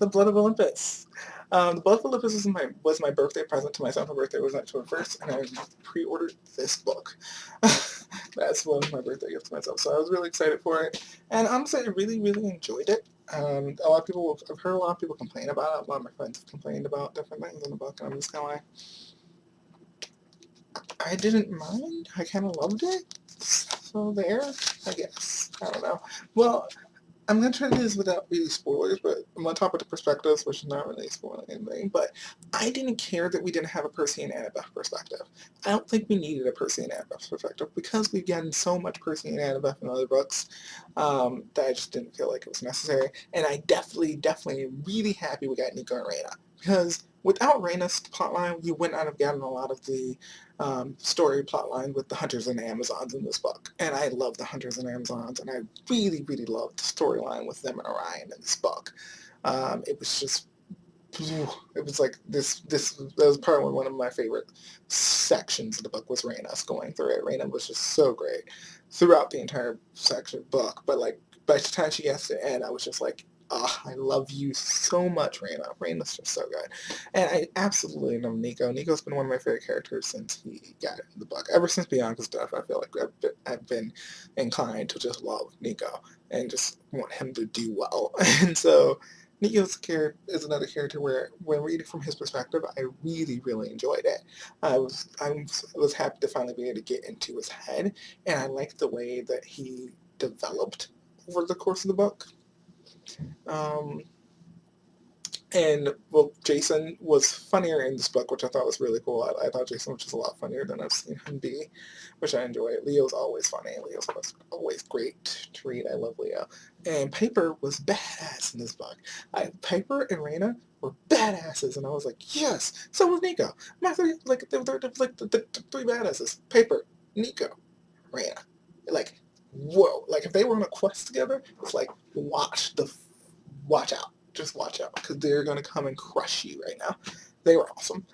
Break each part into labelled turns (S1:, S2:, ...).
S1: the Blood of Olympus. The Blood of Olympus was my birthday present to myself. My birthday was October 1st, and I pre-ordered this book. That's one of my birthday gift to myself. So I was really excited for it, and honestly, I really, really enjoyed it. A lot of people, I've heard a lot of people complain about it. A lot of my friends have complained about different things in the book, and I'm just kind of like, I didn't mind. I kind of loved it. So there, I guess. I don't know. Well, I'm going to try to do this without really spoilers, but I'm going to talk about the perspectives, which is not really spoiling anything, but I didn't care that we didn't have a Percy and Annabeth perspective. I don't think we needed a Percy and Annabeth perspective, because we've gotten so much Percy and Annabeth in other books, that I just didn't feel like it was necessary, and I definitely really happy we got Nico and Reyna, because without Reyna's plotline, you would not have gotten a lot of the story plotline with the Hunters and the Amazons in this book. And I love the Hunters and Amazons, and I really, really loved the storyline with them and Orion in this book. It was just, it was like that was probably one of my favorite sections of the book was Reyna's going through it. Reyna was just so great throughout the entire section book, but like by the time she gets to the end, I was just like, oh, I love you so much, Reyna. Reyna's just so good. And I absolutely love Nico. Nico's been one of my favorite characters since he got in the book. Ever since Bianca's death, I feel like I've been inclined to just love Nico and just want him to do well. And so Nico's character is another character where, when reading from his perspective, I really, really enjoyed it. I was happy to finally be able to get into his head, and I liked the way that he developed over the course of the book. Um, and, well, Jason was funnier in this book, which I thought was really cool. I thought Jason was just a lot funnier than I've seen him be, which I enjoy. Leo's always funny. Leo's always great to read. I love Leo. And Piper was badass in this book. Piper and Reyna were badasses, and I was like, yes! So was Nico. My three, like, they're like the three badasses. Piper, Nico, Reyna. Like, whoa. Like, if they were on a quest together, it's like, watch out. Just watch out, because they're going to come and crush you right now. They were awesome.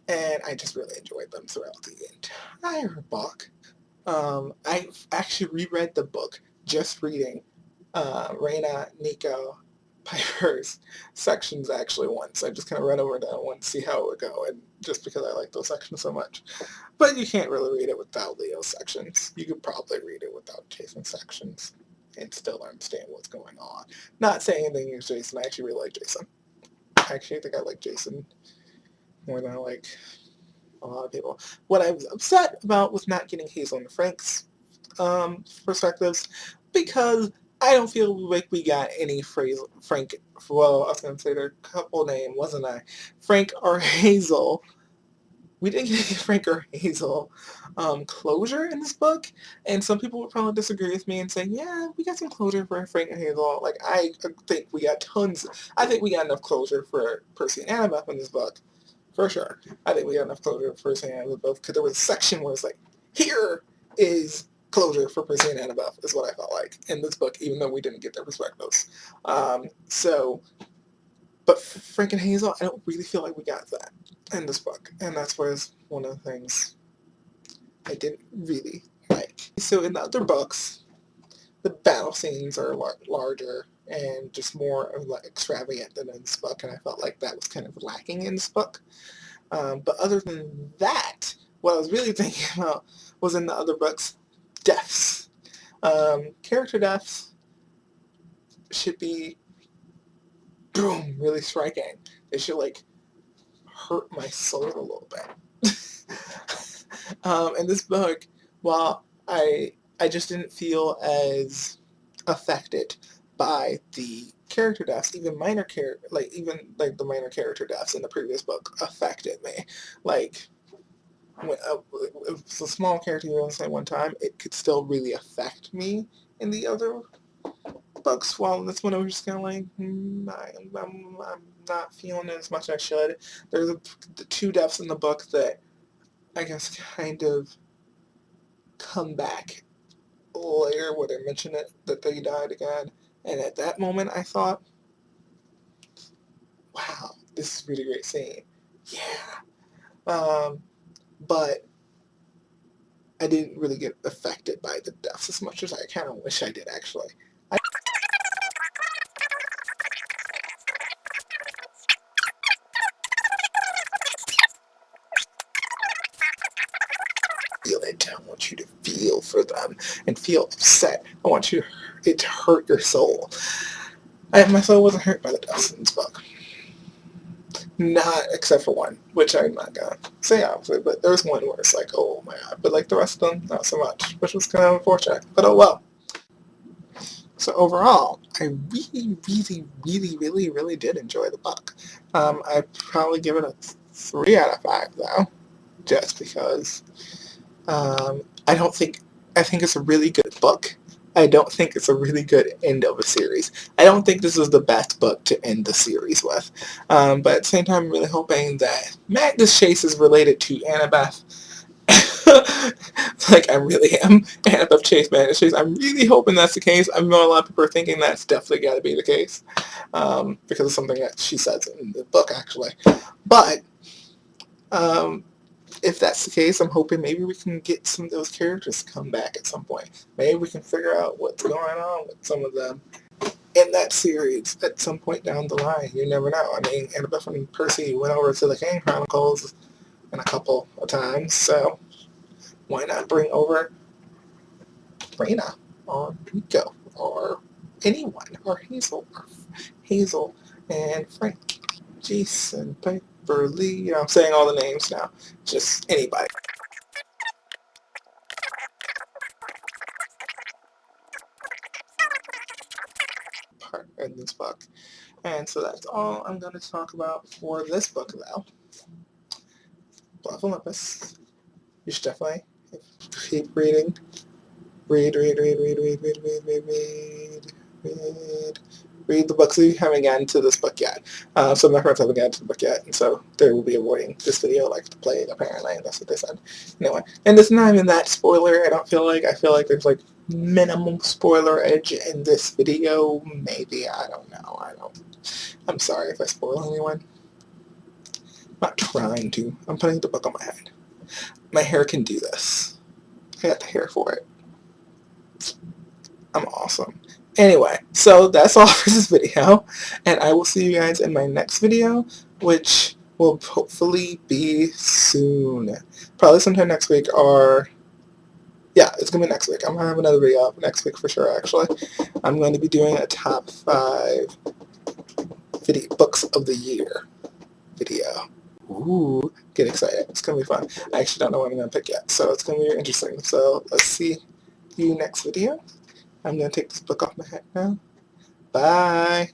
S1: And I just really enjoyed them throughout the entire book. I actually reread the book just reading Reyna, Nico, Piper's sections actually once. I just kind of read over that one to see how it would go, and just because I like those sections so much. But you can't really read it without Leo's sections. You could probably read it without Jason's sections and still understand what's going on. Not saying anything against Jason. I actually really like Jason. I actually think I like Jason more than I like a lot of people. What I was upset about was not getting Hazel and Frank's perspectives, because I don't feel like we got any Frank, well, I was going to say their couple name, wasn't I? Frank or Hazel. We didn't get Frank or Hazel closure in this book, and some people would probably disagree with me and say, yeah, we got some closure for Frank and Hazel. Like, I think we got I think we got enough closure for Percy and Annabeth in this book, for sure. I think we got enough closure for Percy and Annabeth, because there was a section where it's like, here is closure for Percy and Annabeth, is what I felt like in this book, even though we didn't get their perspectives. But Frank and Hazel, I don't really feel like we got that in this book, and that's where it's one of the things I didn't really like. So in the other books, the battle scenes are larger and just more like extravagant than in this book, and I felt like that was kind of lacking in this book. But other than that, what I was really thinking about was in the other books, deaths. Character deaths should be, boom, really striking. They should, like, hurt my soul a little bit. In this book, while I just didn't feel as affected by the character deaths, even the minor character deaths in the previous book affected me. Like, when if it's a small character you only say one time, it could still really affect me in the other books. Well, this one I was just kind of like, I'm not feeling it as much as I should. There's the two deaths in the book that I guess kind of come back later where they mention it, that they died again. And at that moment I thought, wow, this is a really great scene. Yeah. But I didn't really get affected by the deaths as much as I kind of wish I did, actually. feel it. I want you to feel for them and feel upset. I want it to hurt your soul. My soul wasn't hurt by the deaths in this book. Not except for one, which I'm not gonna say obviously, but there's one where it's like, oh my god. But like the rest of them, not so much, which was kind of unfortunate. But oh well. So overall, I really did enjoy the book. I'd probably give it a 3 out of 5 though, just because I don't think I think it's a really good book. I don't think it's a really good end of a series. I don't think this is the best book to end the series with. But at the same time, I'm really hoping that Magnus Chase is related to Annabeth. Like I really am. Annabeth Chase, Magnus Chase. I'm really hoping that's the case. I know a lot of people are thinking that's definitely got to be the case because of something that she says in the book, actually. But if that's the case, I'm hoping maybe we can get some of those characters to come back at some point. Maybe we can figure out what's going on with some of them in that series at some point down the line. You never know. I mean, Annabeth and Percy went over to the Kane Chronicles in a couple of times, so why not bring over Raina or Nico or anyone or Hazel and Frank, Jason, Piper, Lee. You know, I'm saying all the names now. Just anybody. Part in this book. And so that's all I'm going to talk about for this book, though. Blood of Olympus. You should definitely keep reading. Read the books if you haven't gotten to this book yet. Some of my friends haven't gotten to the book yet, and so they will be avoiding this video like the plague, apparently, and that's what they said. Anyway, and it's not even that spoiler, I feel like there's like minimum spoiler edge in this video. Maybe, I don't know. I'm sorry if I spoil anyone. I'm not trying to. I'm putting the book on my head. My hair can do this. I got the hair for it. I'm awesome. Anyway, so that's all for this video, and I will see you guys in my next video, which will hopefully be soon. Probably sometime next week, or yeah, it's going to be next week. I'm going to have another video up next week for sure, actually. I'm going to be doing a top 5 books of the year video. Ooh, get excited. It's going to be fun. I actually don't know what I'm going to pick yet, so it's going to be interesting. So let's see you next video. I'm going to take this book off my head now. Bye.